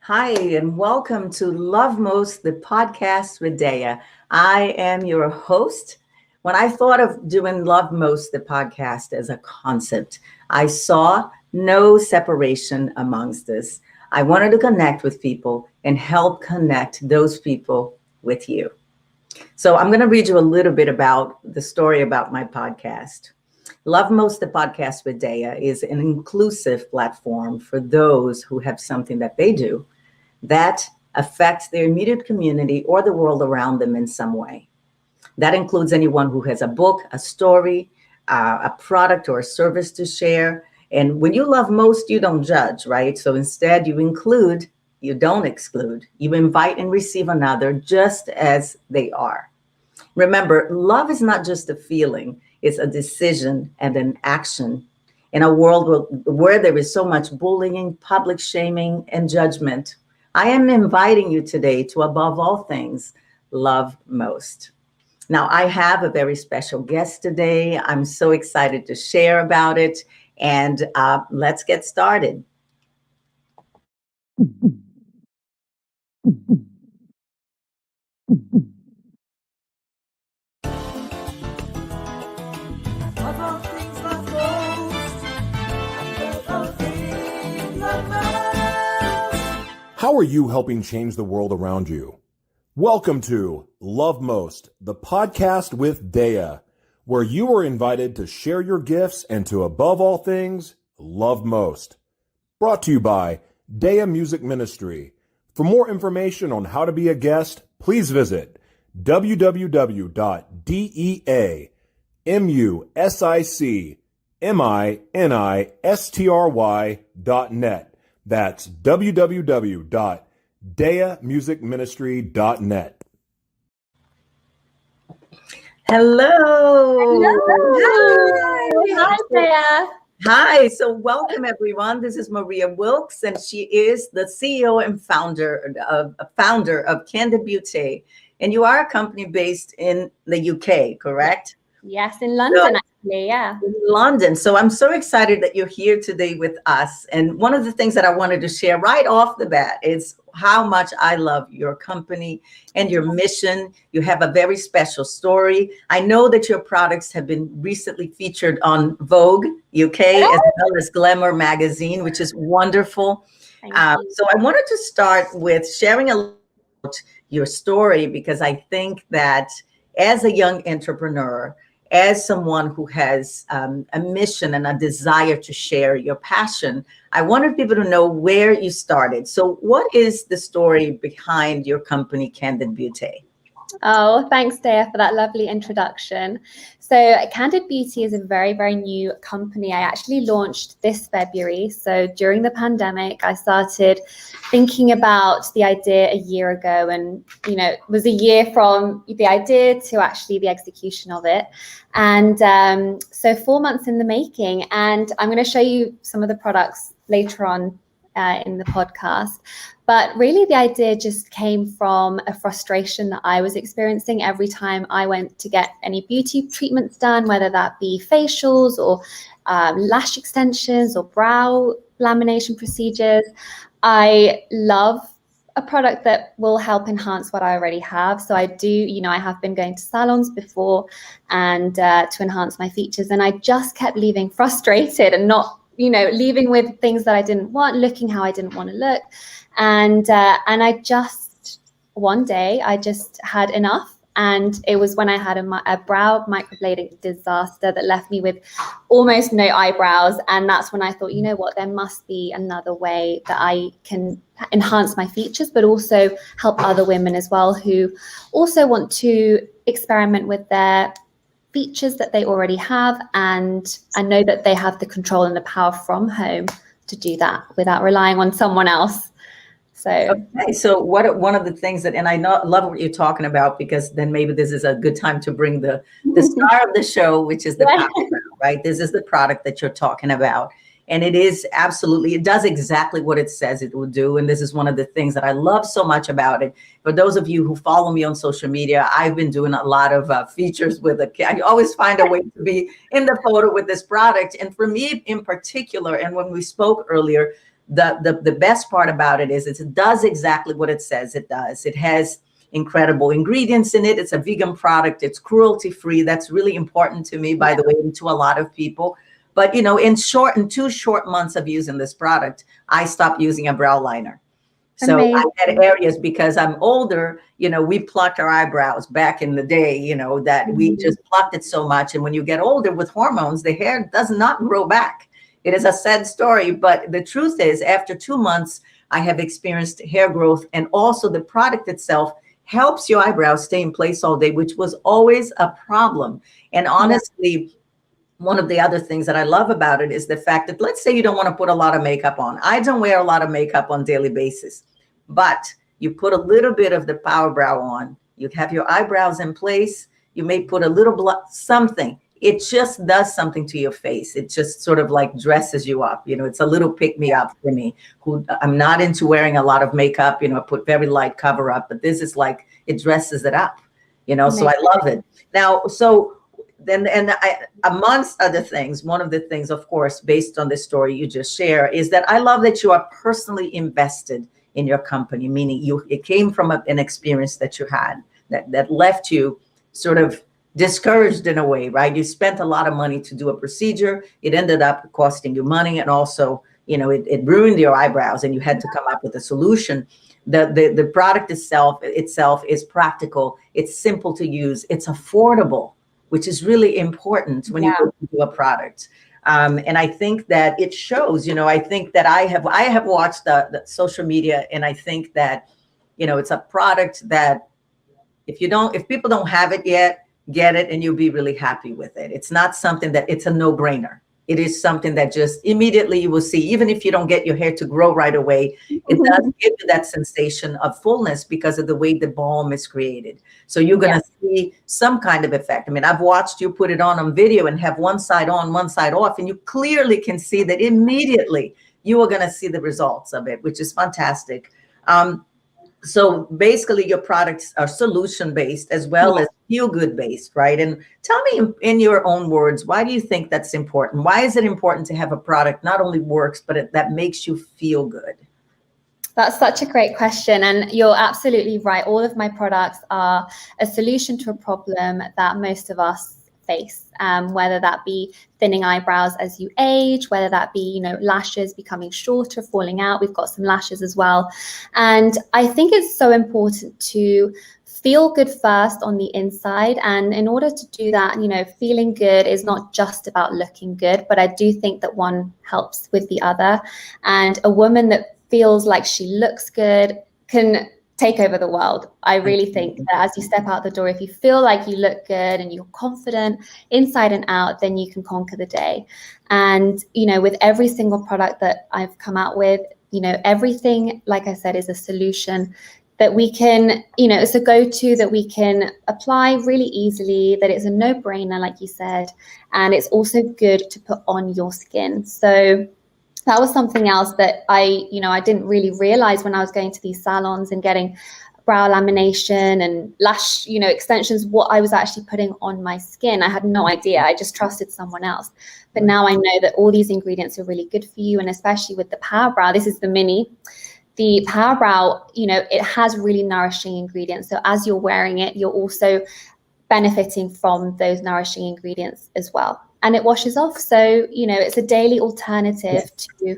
Hi, and welcome to Love Most, the podcast with Daya. I am your host. When I thought of doing Love Most, the podcast as a concept, I saw no separation amongst us. I wanted to connect with people and help connect those people with you. So I'm going to read you a little bit about the story about my podcast. Love Most, the podcast with Daya is an inclusive platform for those who have something that they do that affects their immediate community or the world around them in some way. That includes anyone who has a book, a story, a product, or a service to share. And when you love most, you don't judge, right? So instead, you include, you don't exclude. You invite and receive another just as they are. Remember, love is not just a feeling, it's a decision and an action. In a world where there is so much bullying, public shaming, and judgment, I am inviting you today to, above all things, love most. Now, I have a very special guest today. I'm so excited to share about it. And let's get started. How are you helping change the world around you? Welcome to Love Most, the podcast with Daya, where you are invited to share your gifts and to, above all things, love most. Brought to you by Daya Music Ministry. For more information on how to be a guest, please visit www.deamusicministry.net. That's www.dayamusicministry.net. Hello. Hi, Daya. Hi. So welcome, everyone. This is Maria Wilkes, and she is the CEO and founder of Candid, Beauté. And you are a company based in the UK, correct? Yes, in London, actually, yeah. In London. So I'm so excited that you're here today with us. And one of the things that I wanted to share right off the bat is how much I love your company and your mission. You have a very special story. I know that your products have been recently featured on Vogue UK as well as Glamour Magazine, which is wonderful. So I wanted to start with sharing a little about your story, because I think that as a young entrepreneur, as someone who has a mission and a desire to share your passion, I wanted people to know where you started. So what is the story behind your company, Candid Beauté? Oh, thanks, Daya, for that lovely introduction. So Candid Beauty is a very, very new company. I actually launched this February. So during the pandemic, I started thinking about the idea a year ago, and, it was a year from the idea to actually the execution of it. And so 4 months in the making, and I'm going to show you some of the products later on in the podcast. But really, the idea just came from a frustration that I was experiencing every time I went to get any beauty treatments done, whether that be facials or lash extensions or brow lamination procedures. I love a product that will help enhance what I already have. So I do, I have been going to salons before and to enhance my features. And I just kept leaving frustrated and not leaving with things that I didn't want, looking how I didn't want to look. And I just, one day, I just had enough. And it was when I had a brow microblading disaster that left me with almost no eyebrows. And that's when I thought, there must be another way that I can enhance my features, but also help other women as well who also want to experiment with their features that they already have, and I know that they have the control and the power from home to do that without relying on someone else. So one of the things that, and I love what you're talking about, because then maybe this is a good time to bring the star of the show, which is the product, right? This is the product that you're talking about. And it is absolutely, it does exactly what it says it will do. And this is one of the things that I love so much about it. For those of you who follow me on social media, I've been doing a lot of features with it. I always find a way to be in the photo with this product. And for me in particular, and when we spoke earlier, the best part about it is it does exactly what it says it does. It has incredible ingredients in it. It's a vegan product. It's cruelty free. That's really important to me, by the way, and to a lot of people. But, you know, in 2 short months of using this product, I stopped using a brow liner. So I had areas, because I'm older, you know, we plucked our eyebrows back in the day, you know, that we just plucked it so much. And when you get older with hormones, the hair does not grow back. It is a sad story. But the truth is, after 2 months, I have experienced hair growth, and also the product itself helps your eyebrows stay in place all day, which was always a problem. And honestly, one of the other things that I love about it is the fact that, let's say you don't want to put a lot of makeup on. I don't wear a lot of makeup on a daily basis, but you put a little bit of the Power Brow on, you have your eyebrows in place, you may put a little something. It just does something to your face. It just sort of like dresses you up. You know, it's a little pick me up for me, who I'm not into wearing a lot of makeup. You know, I put very light cover up, but this is like, it dresses it up, you know, so I love it. Now, so then, amongst other things, one of the things, of course, based on the story you just share, is that I love that you are personally invested in your company, meaning it came from an experience that you had that left you sort of discouraged in a way, right? You spent a lot of money to do a procedure. It ended up costing you money, and also, you know, it ruined your eyebrows, and you had to come up with a solution. The product itself is practical. It's simple to use. It's affordable, which is really important when you go to do a product. And I think that it shows, you know, I think that I have watched the social media, and I think that, you know, it's a product that if people don't have it yet, get it, and you'll be really happy with it. It's not something that it's a no-brainer. It is something that just immediately you will see, even if you don't get your hair to grow right away, it does give you that sensation of fullness because of the way the balm is created. So you're going to see some kind of effect. I mean, I've watched you put it on video and have one side on, one side off, and you clearly can see that immediately you are going to see the results of it, which is fantastic. So basically your products are solution-based as well as feel-good based, right? And tell me in your own words, why do you think that's important? Why is it important to have a product not only works, but that makes you feel good? That's such a great question. And you're absolutely right. All of my products are a solution to a problem that most of us face, whether that be thinning eyebrows as you age, whether that be, you know, lashes becoming shorter, falling out. We've got some lashes as well. And I think it's so important to feel good first on the inside. And in order to do that, you know, feeling good is not just about looking good, but I do think that one helps with the other. And a woman that feels like she looks good can take over the world. I really think that as you step out the door, if you feel like you look good and you're confident inside and out, then you can conquer the day. And, you know, with every single product that I've come out with, you know, everything, like I said, is a solution that we can, you know, it's a go-to that we can apply really easily, that it's a no-brainer, like you said, and it's also good to put on your skin. So that was something else that I didn't really realize when I was going to these salons and getting brow lamination and lash, you know, extensions, what I was actually putting on my skin. I had no idea. I just trusted someone else. But now I know that all these ingredients are really good for you. And especially with the Power Brow, this is the mini. The Power Brow, you know, it has really nourishing ingredients. So as you're wearing it, you're also benefiting from those nourishing ingredients as well. And it washes off. So, you know, it's a daily alternative to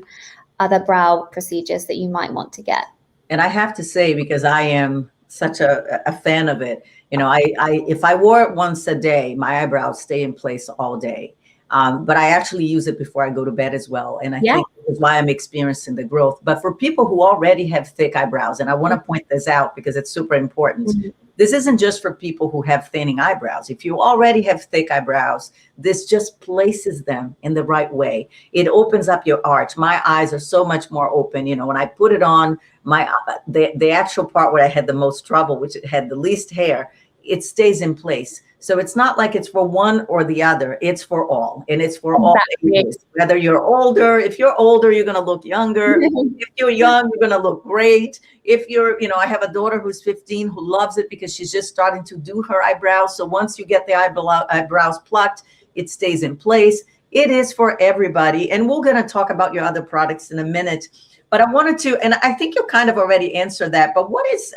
other brow procedures that you might want to get. And I have to say, because I am such a fan of it, you know, if I wore it once a day, my eyebrows stay in place all day. But I actually use it before I go to bed as well. And I think that's why I'm experiencing the growth. But for people who already have thick eyebrows, and I want to point this out because it's super important. This isn't just for people who have thinning eyebrows. If you already have thick eyebrows, this just places them in the right way. It opens up your arch. My eyes are so much more open. You know, when I put it on, the actual part where I had the most trouble, which it had the least hair, it stays in place. So it's not like it's for one or the other. It's for all. And it's for all ages. Whether you're older, if you're older, you're going to look younger. If you're young, you're going to look great. If you're, you know, I have a daughter who's 15 who loves it because she's just starting to do her eyebrows. So once you get the eyebrows plucked, it stays in place. It is for everybody. And we're going to talk about your other products in a minute. But I wanted to, and I think you kind of already answered that, but what is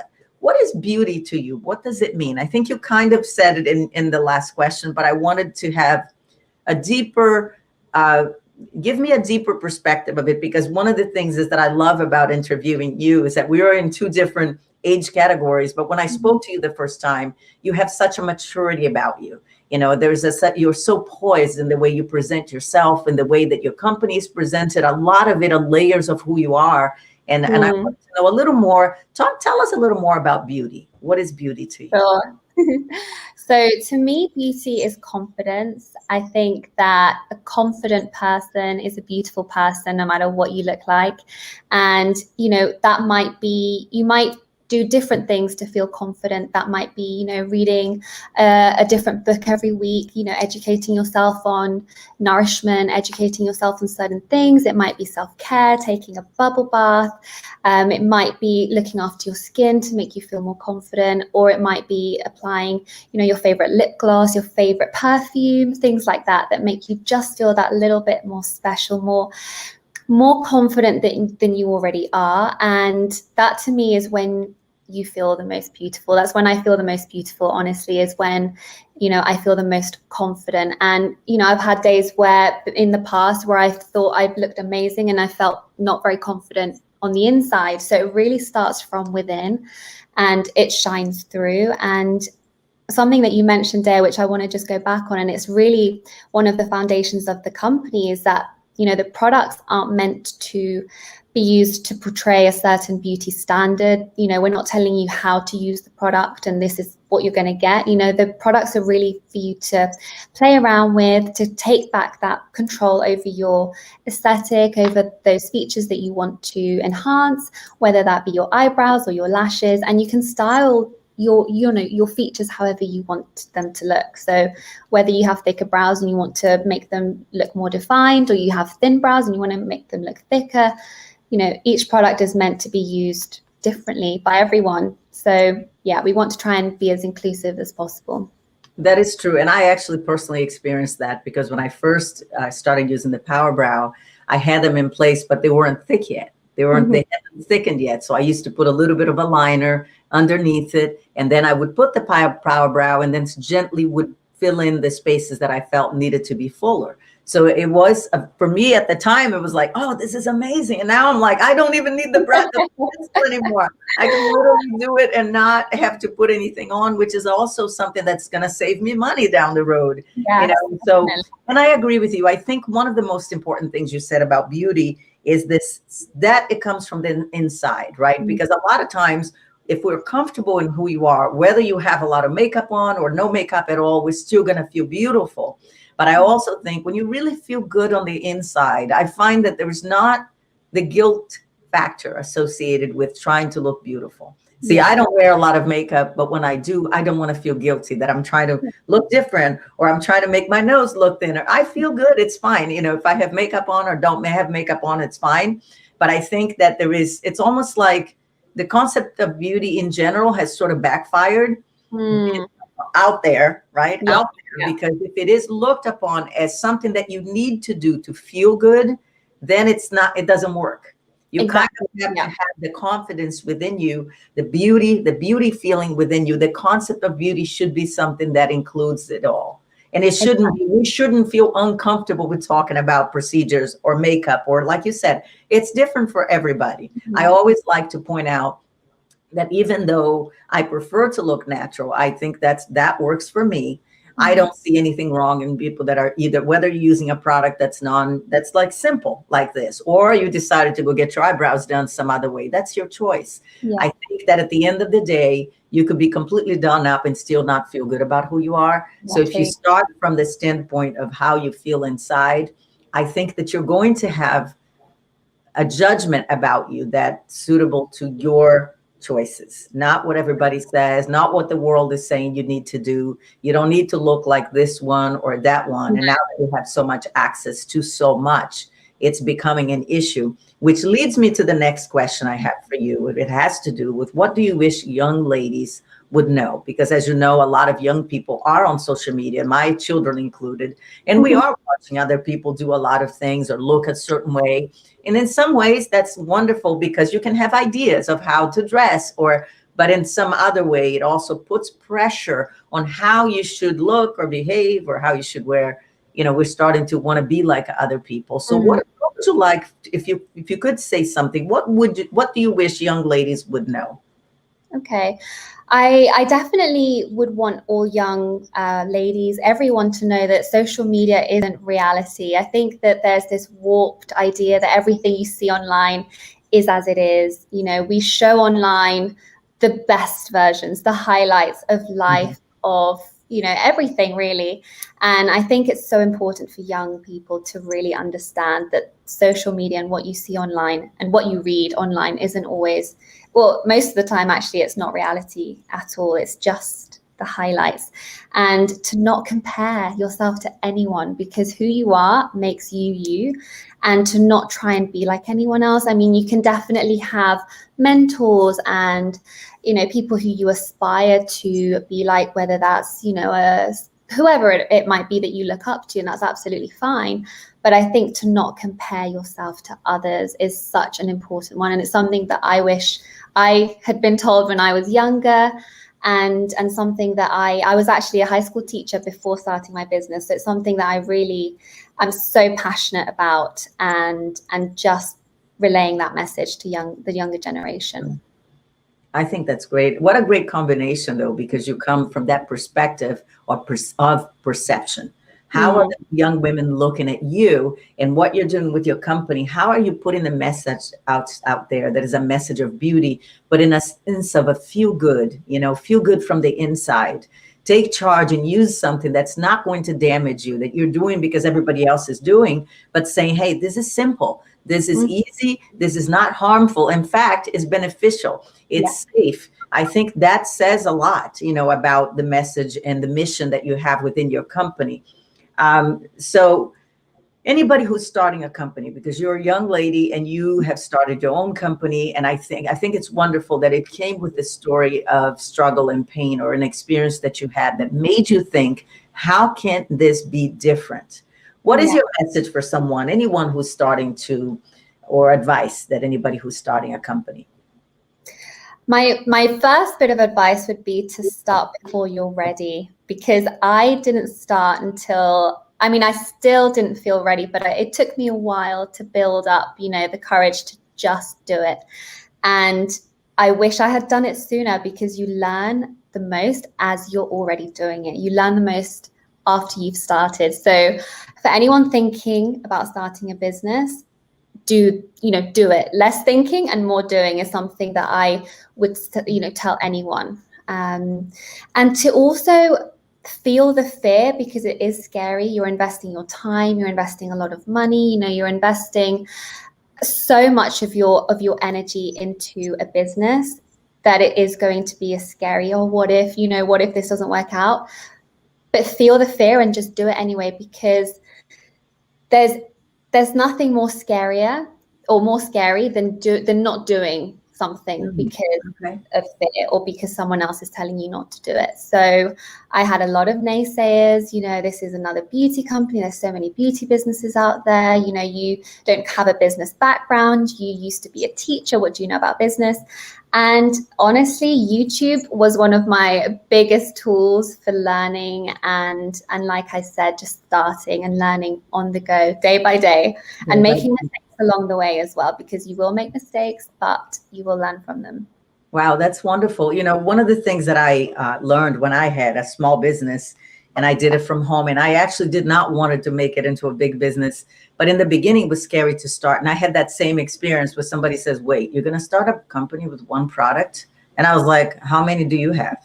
beauty to you? What does it mean? I think you kind of said it in the last question, but I wanted to have a deeper, give me a deeper perspective of it, because one of the things is that I love about interviewing you is that we are in two different age categories. But when I spoke to you the first time, you have such a maturity about you. You know, you're so poised in the way you present yourself and the way that your company is presented. A lot of it are layers of who you are. And I want to know a little more. Tell us a little more about beauty. What is beauty to you? Sure. So to me, beauty is confidence. I think that a confident person is a beautiful person, no matter what you look like. And, you know, that might be, you might do different things to feel confident. That might be, you know, reading a different book every week, you know, educating yourself on nourishment, educating yourself on certain things. It might be self-care, taking a bubble bath. It might be looking after your skin to make you feel more confident, or it might be applying, you know, your favorite lip gloss, your favorite perfume, things like that, that make you just feel that little bit more special, more confident than you already are. And that to me is when you feel the most beautiful. That's when I feel the most beautiful, honestly, is when, you know, I feel the most confident. And, you know, I've had days where in the past where I thought I've looked amazing and I felt not very confident on the inside. So it really starts from within and it shines through. And something that you mentioned there, which I want to just go back on, and it's really one of the foundations of the company, is that, you know, the products aren't meant to be used to portray a certain beauty standard. You know, we're not telling you how to use the product and this is what you're going to get. You know, the products are really for you to play around with, to take back that control over your aesthetic, over those features that you want to enhance, whether that be your eyebrows or your lashes, and you can style your features however you want them to look. So whether you have thicker brows and you want to make them look more defined, or you have thin brows and you want to make them look thicker, you know, each product is meant to be used differently by everyone. So yeah, we want to try and be as inclusive as possible. That is true. And I actually personally experienced that, because when I first started using the Power Brow, I had them in place, but they weren't thick yet. They hadn't thickened yet. So I used to put a little bit of a liner underneath it. And then I would put the Power Brow and then gently would fill in the spaces that I felt needed to be fuller. So it was, for me at the time, it was like, oh, this is amazing. And now I'm like, I don't even need the pencil anymore. I can literally do it and not have to put anything on, which is also something that's going to save me money down the road. Yes, you know, so, and I agree with you. I think one of the most important things you said about beauty is that it comes from the inside, right? Mm-hmm. Because a lot of times, if we're comfortable in who you are, whether you have a lot of makeup on or no makeup at all, we're still going to feel beautiful. But I also think when you really feel good on the inside, I find that there's not the guilt factor associated with trying to look beautiful. See, I don't wear a lot of makeup, but when I do, I don't want to feel guilty that I'm trying to look different, or I'm trying to make my nose look thinner. I feel good. It's fine. You know, if I have makeup on or don't have makeup on, it's fine. But I think that it's almost like the concept of beauty in general has sort of backfired out there, right? Yeah. Out there, because if it is looked upon as something that you need to do to feel good, then it doesn't work. You kind of have to have the confidence within you, the beauty feeling within you. The concept of beauty should be something that includes it all. And it shouldn't be, we shouldn't feel uncomfortable with talking about procedures or makeup, or like you said, it's different for everybody. Mm-hmm. I always like to point out that even though I prefer to look natural, I think that works for me. I don't see anything wrong in people that are either, whether you're using a product that's like simple like this, or you decided to go get your eyebrows done some other way. That's your choice. Yeah. I think that at the end of the day, you could be completely done up and still not feel good about who you are. Okay. So if you start from the standpoint of how you feel inside, I think that you're going to have a judgment about you that's suitable to your choices, not what everybody says, not what the world is saying you need to do. You don't need to look like this one or that one. And now that you have so much access to so much, it's becoming an issue, which leads me to the next question I have for you. It has to do with, what do you wish young ladies would know? Because as you know, a lot of young people are on social media, my children included, and we are watching other people do a lot of things or look a certain way. And in some ways that's wonderful because you can have ideas of how to dress, but in some other way, it also puts pressure on how you should look or behave or how you should wear. We're starting to want to be like other people. So what would you like, if you could say something, what do you wish young ladies would know? Okay. I definitely would want all young ladies, everyone, to know that social media isn't reality. I think that there's this warped idea that everything you see online is as it is. We show online the best versions, the highlights of life, of everything really. And I think it's so important for young people to really understand that social media and what you see online and what you read online isn't always, well, most of the time actually it's not reality at all. It's just the highlights. And to not compare yourself to anyone, because who you are makes you you, and to not try and be like anyone else. I mean, you can definitely have mentors and people who you aspire to be like, whether that's whoever it might be that you look up to, and that's absolutely fine. But I think to not compare yourself to others is such an important one, and it's something that I wish I had been told when I was younger, and something that I was actually a high school teacher before starting my business. So it's something that I'm so passionate about, and just relaying that message to the younger generation. I think that's great. What a great combination, though, because you come from that perspective of perception. How are the young women looking at you and what you're doing with your company? How are you putting the message out there that is a message of beauty, but in a sense of a feel good from the inside? Take charge and use something that's not going to damage you, that you're doing because everybody else is doing, but saying, hey, this is simple. This is easy. This is not harmful. In fact, it's beneficial. It's safe. I think that says a lot, about the message and the mission that you have within your company. So anybody who's starting a company, because you're a young lady and you have started your own company, and I think it's wonderful that it came with the story of struggle and pain, or an experience that you had that made you think, how can this be different? What is your message for anyone who's starting to, or advice that anybody who's starting a company? My first bit of advice would be to start before you're ready, because I didn't start until, I still didn't feel ready, but it took me a while to build up, the courage to just do it. And I wish I had done it sooner, because you learn the most as you're already doing it. You learn the most after you've started. So for anyone thinking about starting a business, do it. Less thinking and more doing is something that I would tell anyone. And to also feel the fear, because it is scary. You're investing your time, you're investing a lot of money, you're investing so much of your energy into a business, that it is going to be a scary, or what if this doesn't work out? But feel the fear and just do it anyway, because there's nothing more scary than not doing something because of fear, or because someone else is telling you not to do it. So I had a lot of naysayers. This is another beauty company. There's so many beauty businesses out there. You don't have a business background. You used to be a teacher. What do you know about business? And honestly, YouTube was one of my biggest tools for learning, and like I said, just starting and learning on the go, day by day, and making mistakes along the way as well, because you will make mistakes, but you will learn from them. Wow, that's wonderful. One of the things that I learned when I had a small business, and I did it from home, and I actually did not want it to make it into a big business, but in the beginning it was scary to start. And I had that same experience where somebody says, wait, you're going to start a company with one product? And I was like, how many do you have?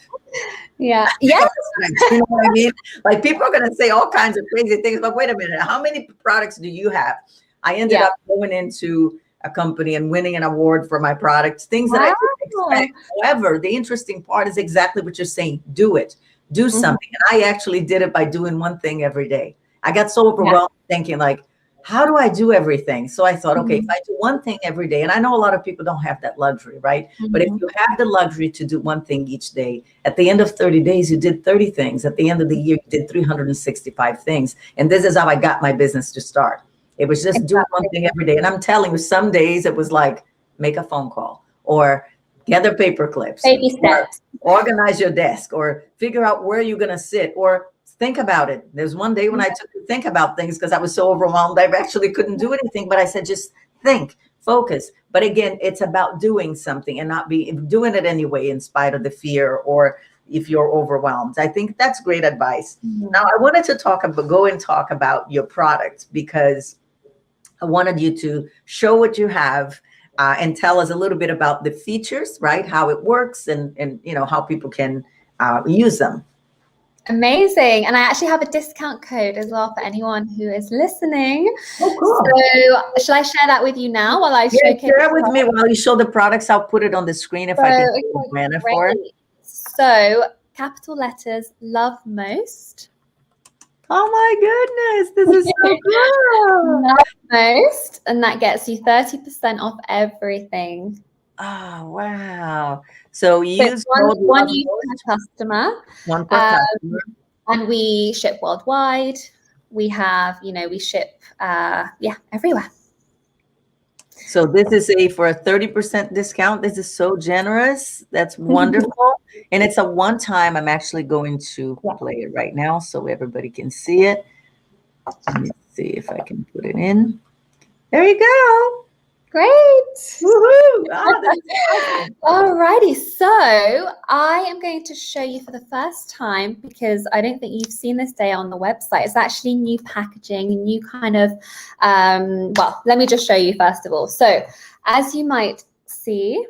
Yeah. You know what I mean? Like, people are going to say all kinds of crazy things, but wait a minute, how many products do you have? I ended up going into a company and winning an award for my products, things that I didn't expect. However, the interesting part is exactly what you're saying. Do it. Do something. And I actually did it by doing one thing every day. I got so overwhelmed thinking, like, how do I do everything? So I thought, okay, if I do one thing every day, and I know a lot of people don't have that luxury, right? But if you have the luxury to do one thing each day, at the end of 30 days, you did 30 things. At the end of the year, you did 365 things. And this is how I got my business to start. It was just doing one thing every day. And I'm telling you, some days it was like, make a phone call or gather paper clips, baby steps, organize your desk, or figure out where you're going to sit, or think about it. There's one day when I took to think about things because I was so overwhelmed. I actually couldn't do anything, but I said, just think, focus. But again, it's about doing something and not doing it anyway, in spite of the fear or if you're overwhelmed. I think that's great advice. Now, I wanted to go and talk about your product, because I wanted you to show what you have and tell us a little bit about the features, right? How it works and how people can use them. Amazing. And I actually have a discount code as well for anyone who is listening. Oh, cool. So shall I share that with you now while I showcase? Share it with me while you show the products. I'll put it on the screen if I can plan it for it. So capital letters, love most. Oh my goodness, this is so cool. Love most. And that gets you 30% off everything. Oh, wow. So use one use per customer. One per customer. And we ship worldwide. We have, we ship, everywhere. So this is for a 30% discount. This is so generous. That's wonderful. And it's a one-time. I'm actually going to play it right now so everybody can see it. Let me see if I can put it in. There you go. Great. Woohoo. Oh, alrighty, so I am going to show you for the first time, because I don't think you've seen this day on the website. It's actually new packaging, new kind of, let me just show you first of all. So as you might see,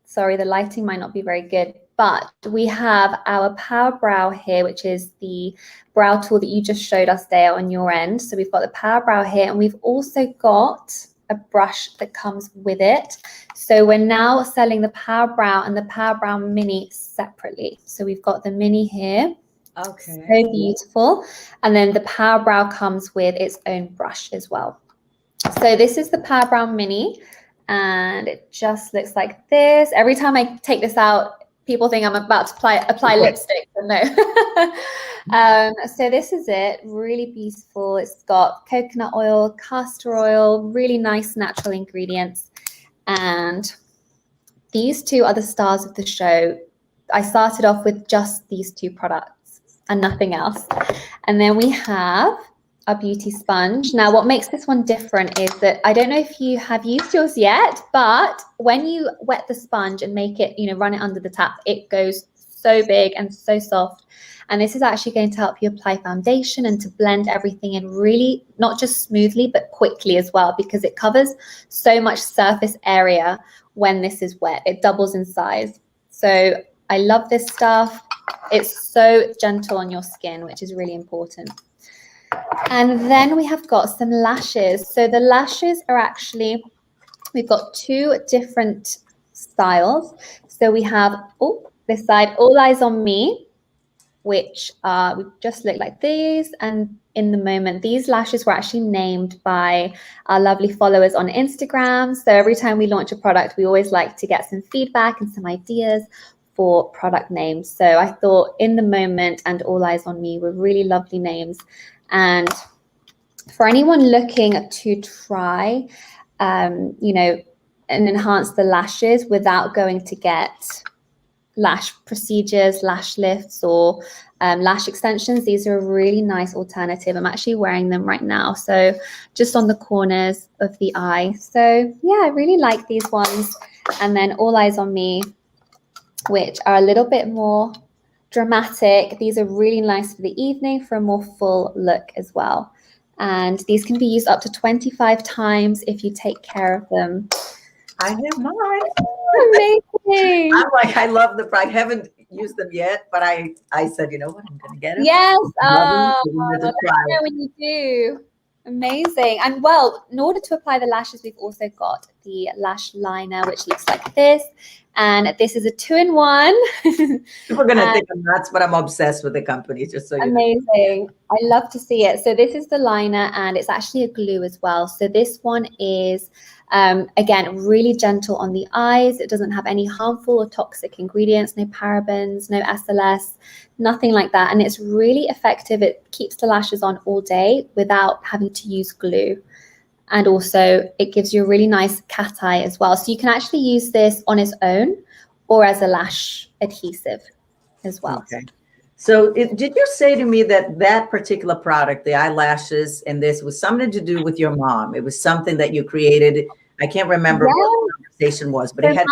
sorry, the lighting might not be very good, but we have our Power Brow here, which is the brow tool that you just showed us there on your end. So we've got the Power Brow here, and we've also got a brush that comes with it. So we're now selling the Power Brow and the Power Brow Mini separately. So we've got the Mini here. Okay. So beautiful. And then the Power Brow comes with its own brush as well. So this is the Power Brow Mini, and it just looks like this. Every time I take this out, people think I'm about to apply lipstick, but no. So this is it, really beautiful. It's got coconut oil, castor oil, really nice natural ingredients. And these two are the stars of the show. I started off with just these two products and nothing else. And then we have a beauty sponge. Now, what makes this one different is that I don't know if you have used yours yet, but when you wet the sponge and make it, run it under the tap, it goes so big and so soft. And this is actually going to help you apply foundation and to blend everything in really, not just smoothly, but quickly as well, because it covers so much surface area when this is wet. It doubles in size. So I love this stuff. It's so gentle on your skin, which is really important. And then we have got some lashes. So the lashes are actually, we've got two different styles. So we have, this side, All Eyes on Me, which we just look like these. And in the moment, these lashes were actually named by our lovely followers on Instagram. So every time we launch a product, we always like to get some feedback and some ideas for product names. So I thought In the Moment and All Eyes on Me were really lovely names. And for anyone looking to try, and enhance the lashes without going to get lash procedures, lash lifts, or lash extensions, these are a really nice alternative. I'm actually wearing them right now, so just on the corners of the eye. So yeah, I really like these ones. And then All Eyes on Me, which are a little bit more dramatic. These are really nice for the evening for a more full look as well. And these can be used up to 25 times if you take care of them. I have mine. Amazing. I'm like, I love the product. I haven't used them yet, but I said, you know what, I'm going to get it. Yes. Let me me know when you do. Amazing. And well, in order to apply the lashes, we've also got the lash liner, which looks like this. And this is a 2-in-1. People are going to think I'm nuts, but I'm obsessed with the company, just so you know. Amazing. I love to see it. So this is the liner, and it's actually a glue as well. So this one is, again, really gentle on the eyes. It doesn't have any harmful or toxic ingredients, no parabens, no SLS, nothing like that. And it's really effective. It keeps the lashes on all day without having to use glue. And also it gives you a really nice cat eye as well. So you can actually use this on its own or as a lash adhesive as well. Okay. So did you say to me that that particular product, the eyelashes and this, was something to do with your mom? It was something that you created. I can't remember what the conversation was, but it had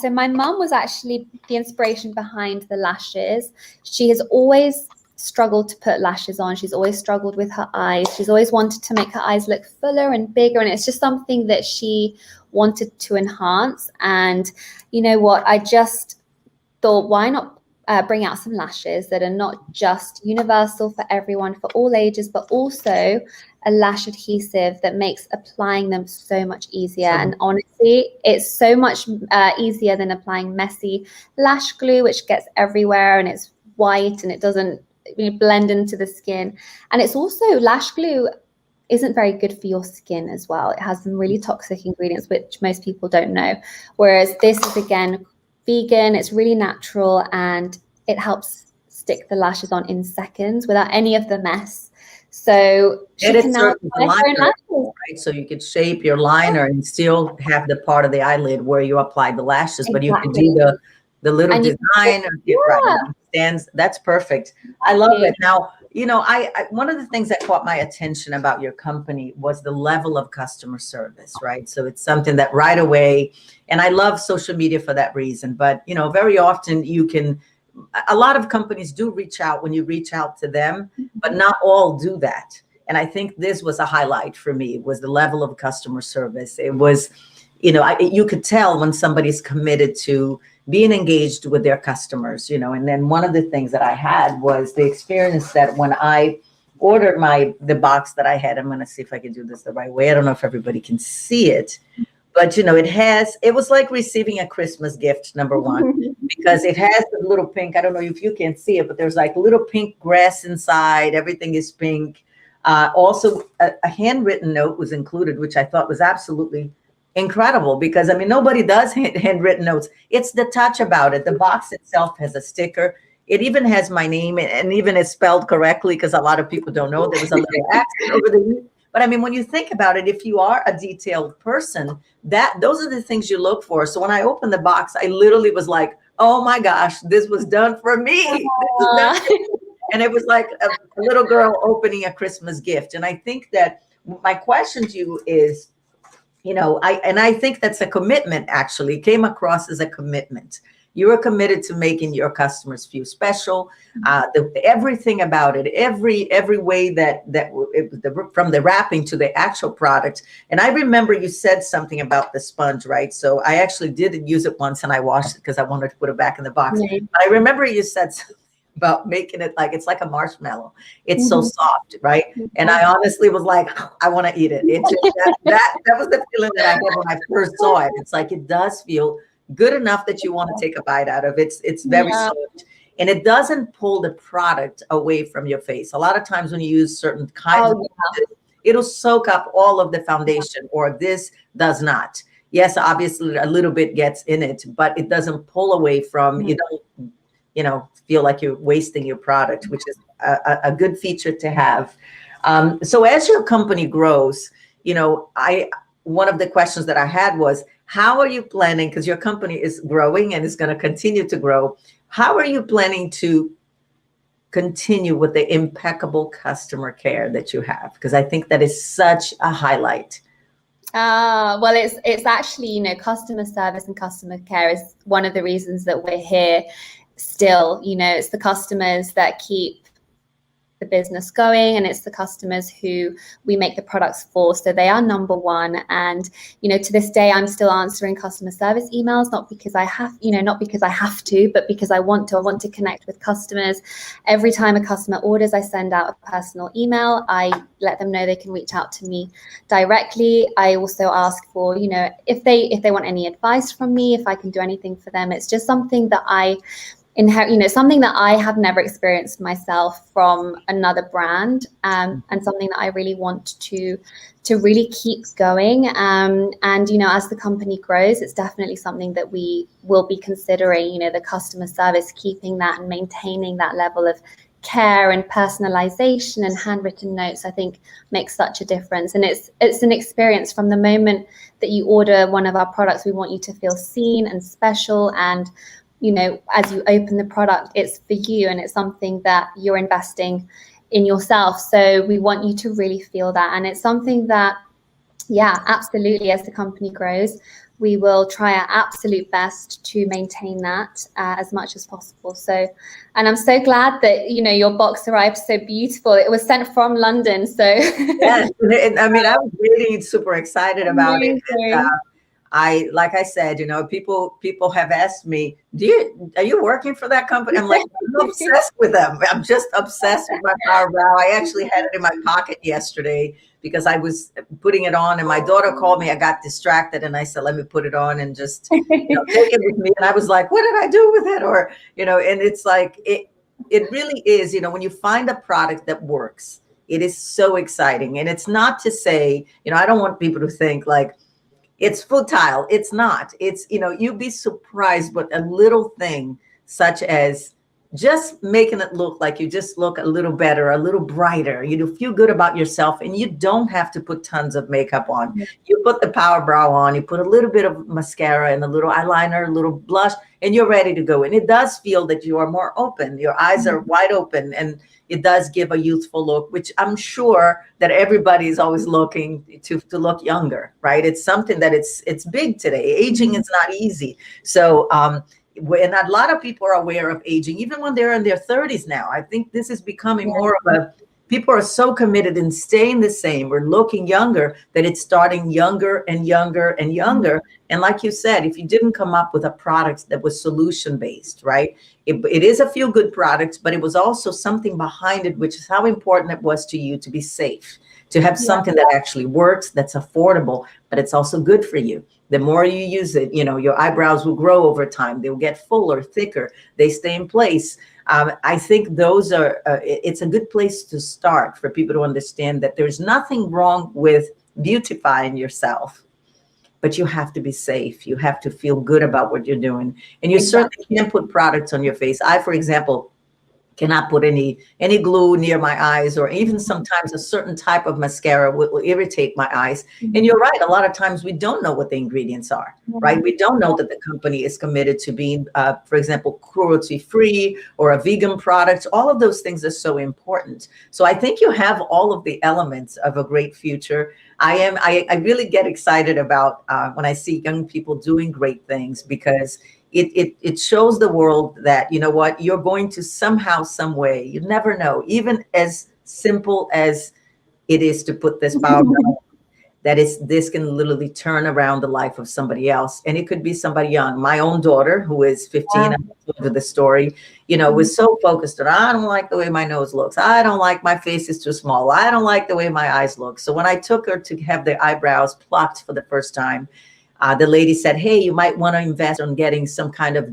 so my mom was actually the inspiration behind the lashes. She has always struggled to put lashes on. She's always struggled with her eyes. She's always wanted to make her eyes look fuller and bigger, and it's just something that she wanted to enhance. And you know what, I just thought, why not bring out some lashes that are not just universal for everyone, for all ages, but also a lash adhesive that makes applying them so much easier. And honestly, it's so much easier than applying messy lash glue, which gets everywhere and it's white and it doesn't blend into the skin. And it's also, lash glue isn't very good for your skin as well. It has some really toxic ingredients, which most people don't know. Whereas this is, again, vegan, it's really natural, and it helps stick the lashes on in seconds without any of the mess. So she can now apply her own lashes. Right? So you could shape your liner and still have the part of the eyelid where you apply the lashes, but you can do the little design stands. That's perfect. I love it. Now, you know, I one of the things that caught my attention about your company was the level of customer service, right? So it's something that right away, and I love social media for that reason, but you know, very often a lot of companies do reach out when you reach out to them, but not all do that. And I think this was a highlight for me, was the level of customer service. It was, you know, you could tell when somebody's committed to being engaged with their customers, you know. And then one of the things that I had was the experience that when I ordered the box that I had, I'm going to see if I can do this the right way. I don't know if everybody can see it, but you know, it was like receiving a Christmas gift, number one, because it has the little pink, I don't know if you can see it, but there's like little pink grass inside. Everything is pink. Also a handwritten note was included, which I thought was absolutely incredible, because I mean, nobody does handwritten notes. It's the touch about it. The box itself has a sticker. It even has my name, and even it's spelled correctly, because a lot of people don't know. There was a little accent over the U. But I mean, when you think about it, if you are a detailed person, those are the things you look for. So when I opened the box, I literally was like, oh my gosh, this was done for me. And it was like a little girl opening a Christmas gift. And I think that my question to you is, you know, I think that's a commitment. Actually, it came across as a commitment. You are committed to making your customers feel special. Everything about it, every way from the wrapping to the actual product. And I remember you said something about the sponge, right? So I actually did use it once, and I washed it because I wanted to put it back in the box. Right. But I remember you said something about making it like, it's like a marshmallow. It's so soft, right? And I honestly was like, I want to eat it. It just, that was the feeling that I had when I first saw it. It's like, it does feel good enough that you want to take a bite out of it. It's very soft, and it doesn't pull the product away from your face. A lot of times when you use certain kinds of it'll soak up all of the foundation, or this does not. Yes, obviously a little bit gets in it, but it doesn't pull away from, you don't, you know, feel like you're wasting your product, which is a good feature to have. So as your company grows, you know, one of the questions that I had was, how are you planning, because your company is growing and is going to continue to grow, how are you planning to continue with the impeccable customer care that you have? Because I think that is such a highlight. Well, it's actually, you know, customer service and customer care is one of the reasons that we're here still. You know, it's the customers that keep the business going, and it's the customers who we make the products for. So they are number one. And, to this day, I'm still answering customer service emails, not because I have to, but because I want to connect with customers. Every time a customer orders, I send out a personal email. I let them know they can reach out to me directly. I also ask for, if they want any advice from me, if I can do anything for them. It's just something that I inherit, something that I have never experienced myself from another brand, and something that I really want to really keep going. And, as the company grows, it's definitely something that we will be considering, the customer service, keeping that and maintaining that level of care and personalization and handwritten notes, I think makes such a difference. And it's an experience from the moment that you order one of our products. We want you to feel seen and special, and as you open the product, it's for you, and it's something that you're investing in yourself. So we want you to really feel that. And it's something that, absolutely, as the company grows, we will try our absolute best to maintain that as much as possible. So, and I'm so glad that, your box arrived so beautiful. It was sent from London. So yes, I was really super excited about it. And, like I said, people have asked me, are you working for that company? I'm like, I'm obsessed with them. I'm just obsessed with my Power Brow. I actually had it in my pocket yesterday because I was putting it on, and my daughter called me. I got distracted, and I said, let me put it on and just take it with me. And I was like, what did I do with it? Or, and it's like, it really is, when you find a product that works, it is so exciting. And it's not to say, I don't want people to think like, it's futile. It's not. It's, you'd be surprised what a little thing such as just making it look like you just look a little better, a little brighter. You feel good about yourself, and you don't have to put tons of makeup on. You put the Power Brow on, you put a little bit of mascara and a little eyeliner, a little blush, and you're ready to go. And it does feel that you are more open. Your eyes are wide open, and it does give a youthful look, which I'm sure that everybody is always looking to look younger, right? It's something that it's big today. Aging is not easy. So, and a lot of people are aware of aging, even when they're in their 30s now. I think this is becoming more of people are so committed in staying the same. We're looking younger, that it's starting younger and younger and younger. And like you said, if you didn't come up with a product that was solution based, right? It is a feel good product, but it was also something behind it, which is how important it was to you to be safe, to have something that actually works, that's affordable, but it's also good for you. The more you use it, your eyebrows will grow over time. They'll get fuller, thicker. They stay in place. I think those are, it's a good place to start for people to understand that there's nothing wrong with beautifying yourself, but you have to be safe. You have to feel good about what you're doing. And you certainly can't put products on your face. I, for example, cannot put any glue near my eyes, or even sometimes a certain type of mascara will irritate my eyes. And you're right, a lot of times we don't know what the ingredients are, right? We don't know that the company is committed to being, for example, cruelty-free or a vegan product. All of those things are so important. So I think you have all of the elements of a great future. I really get excited about when I see young people doing great things, because it shows the world that, you're going to somehow, some way, you never know, even as simple as it is to put this power this can literally turn around the life of somebody else. And it could be somebody young. My own daughter, who is 15, I told her the story, was so focused on, I don't like the way my nose looks. I don't like my face is too small. I don't like the way my eyes look. So when I took her to have the eyebrows plucked for the first time, the lady said, hey, you might want to invest on getting some kind of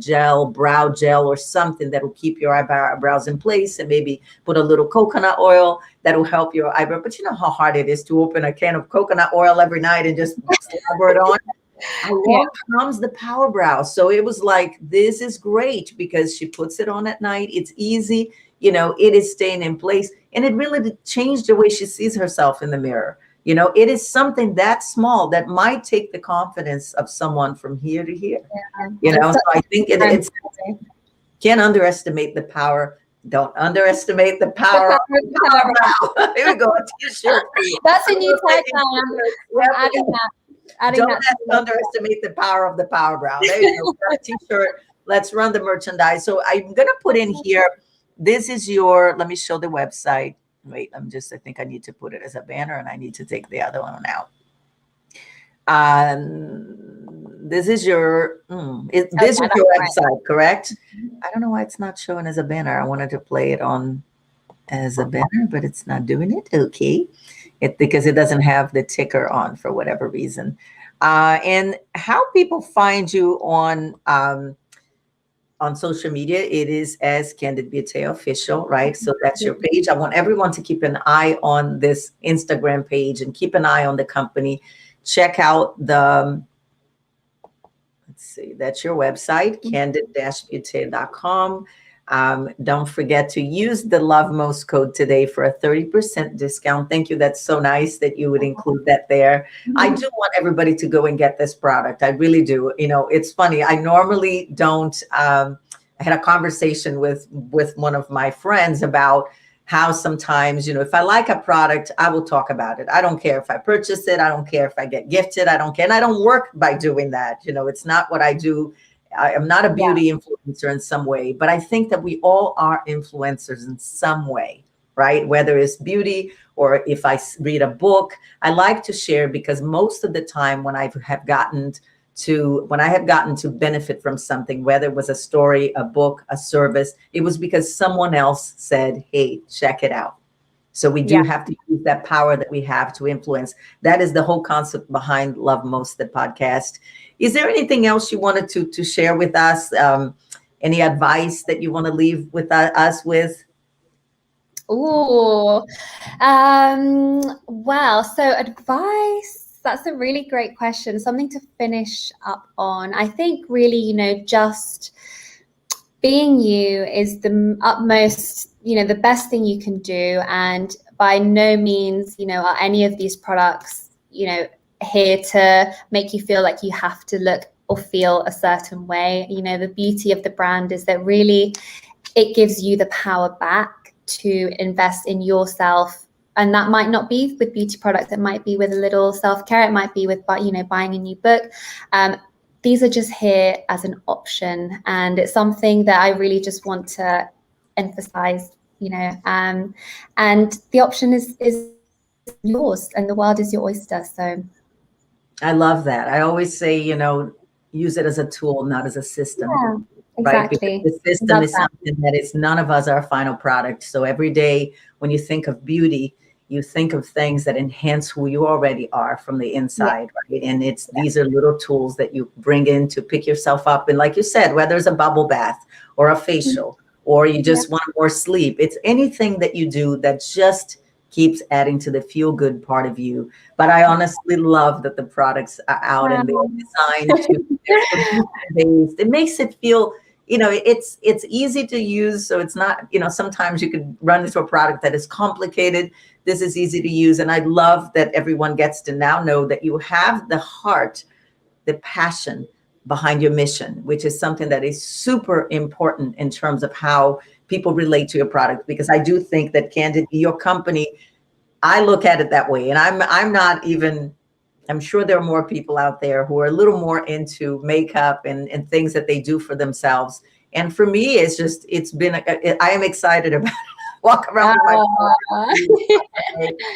brow gel or something that will keep your eyebrows in place, and maybe put a little coconut oil that will help your eyebrow. But you know how hard it is to open a can of coconut oil every night and just slabber it on. Along comes the Power Brow. So it was like, this is great, because she puts it on at night. It's easy. It is staying in place. And it really changed the way she sees herself in the mirror. It is something that small that might take the confidence of someone from here to here. So I think it's can't underestimate the power. Don't underestimate the power of the Power Brow. Here we go, a t-shirt. That's a new tagline. Adding that. Don't underestimate the power of the Power Brow. There you go. A t-shirt. Let's run the merchandise. So I'm going to put in here this is your, let me show the website. Wait, I think I need to put it as a banner and I need to take the other one out. This is your, this is your website, correct? I don't know why it's not showing as a banner. I wanted to play it on as a banner, but it's not doing it. Okay. Because it doesn't have the ticker on for whatever reason. And how people find you on social media, it is as Candid Beauté Official, right? So that's your page. I want everyone to keep an eye on this Instagram page and keep an eye on the company. Check out the, let's see, that's your website, candid-beauté.com. Don't forget to use the Love Most code today for a 30% discount. Thank you. That's so nice that you would include that there. I do want everybody to go and get this product. I really do. You know, it's funny. I normally don't. I had a conversation with one of my friends about how sometimes, you know, if I like a product, I will talk about it. I don't care if I purchase it. I don't care if I get gifted. I don't care. And I don't work by doing that. You know, it's not what I do. I am not a beauty influencer in some way, but I think that we all are influencers in some way, right? Whether it's beauty or if I read a book, I like to share because most of the time when I have gotten to benefit from something, whether it was a story, a book, a service, it was because someone else said, hey, check it out. So we do have to use that power that we have to influence. That is the whole concept behind Love Most, the podcast. Is there anything else you wanted to share with us? Any advice that you want to leave with us with? Oh, well, so advice, that's a really great question. Something to finish up on. I think really, you know, just being you is the utmost, you know, the best thing you can do. And by no means, you know, are any of these products, you know, here to make you feel like you have to look or feel a certain way. You know, the beauty of the brand is that really it gives you the power back to invest in yourself. And that might not be with beauty products. It might be with a little self-care. It might be with, you know, buying a new book. These are just here as an option. And it's something that I really just want to emphasize, you know, and the option is yours and the world is your oyster. So I love that. I always say, you know, use it as a tool, not as a system. Yeah, exactly. Right? Because the system is something that is none of us are a final product. So every day when you think of beauty, you think of things that enhance who you already are from the inside, right? And these are little tools that you bring in to pick yourself up. And like you said, whether it's a bubble bath or a facial, or you just want more sleep, it's anything that you do that just keeps adding to the feel good part of you. But I honestly love that the products are out and they're designed to based. It makes it feel, you know, it's easy to use. So it's not, you know, sometimes you could run into a product that is complicated. This is easy to use. And I love that everyone gets to now know that you have the heart, the passion behind your mission, which is something that is super important in terms of how people relate to your product. Because I do think that Candid, your company, I look at it that way. And I'm not even, I'm sure there are more people out there who are a little more into makeup and things that they do for themselves. And for me, it's just, I am excited about it. Walk around with my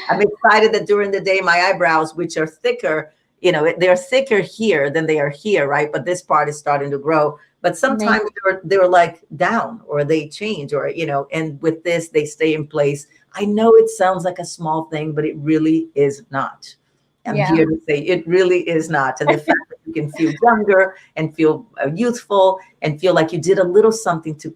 I'm excited that during the day, my eyebrows, which are thicker, you know, they're thicker here than they are here, right? But this part is starting to grow. But sometimes they're like down or they change or, you know, and with this, they stay in place. I know it sounds like a small thing, but it really is not. I'm here to say it really is not. And the fact that you can feel younger and feel youthful and feel like you did a little something to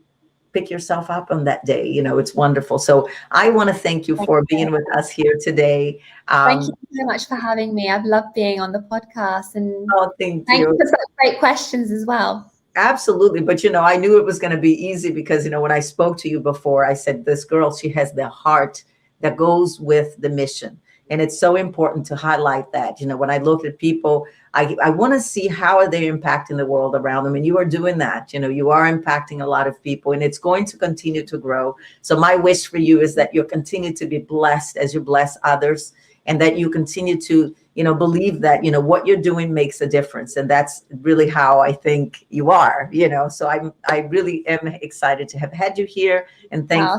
pick yourself up on that day, you know, it's wonderful. So I want to thank you for being with us here today. Thank you so much for having me. I've loved being on the podcast and thank you you for such great questions as well. Absolutely. But, you know, I knew it was going to be easy because, you know, when I spoke to you before, I said, this girl, she has the heart that goes with the mission. And it's so important to highlight that. You know, when I look at people, I want to see how are they impacting the world around them. And you are doing that. You know, you are impacting a lot of people and it's going to continue to grow. So my wish for you is that you'll continue to be blessed as you bless others and that you continue to, believe that, what you're doing makes a difference. And that's really how I think you are, so I really am excited to have had you here, and thank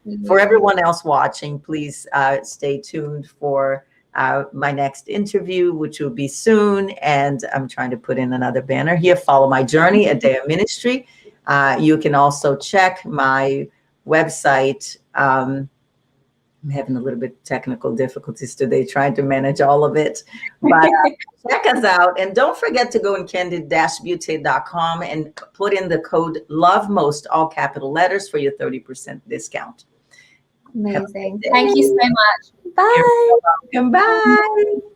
you. For everyone else watching, please stay tuned for my next interview, which will be soon. And I'm trying to put in another banner here. Follow my journey at Dea Ministry. You can also check my website. I'm having a little bit of technical difficulties today trying to manage all of it. But check us out. And don't forget to go in candid-beauté.com and put in the code LOVEMOST, all capital letters, for your 30% discount. Amazing. Thank you so much. Bye. You're welcome. Bye.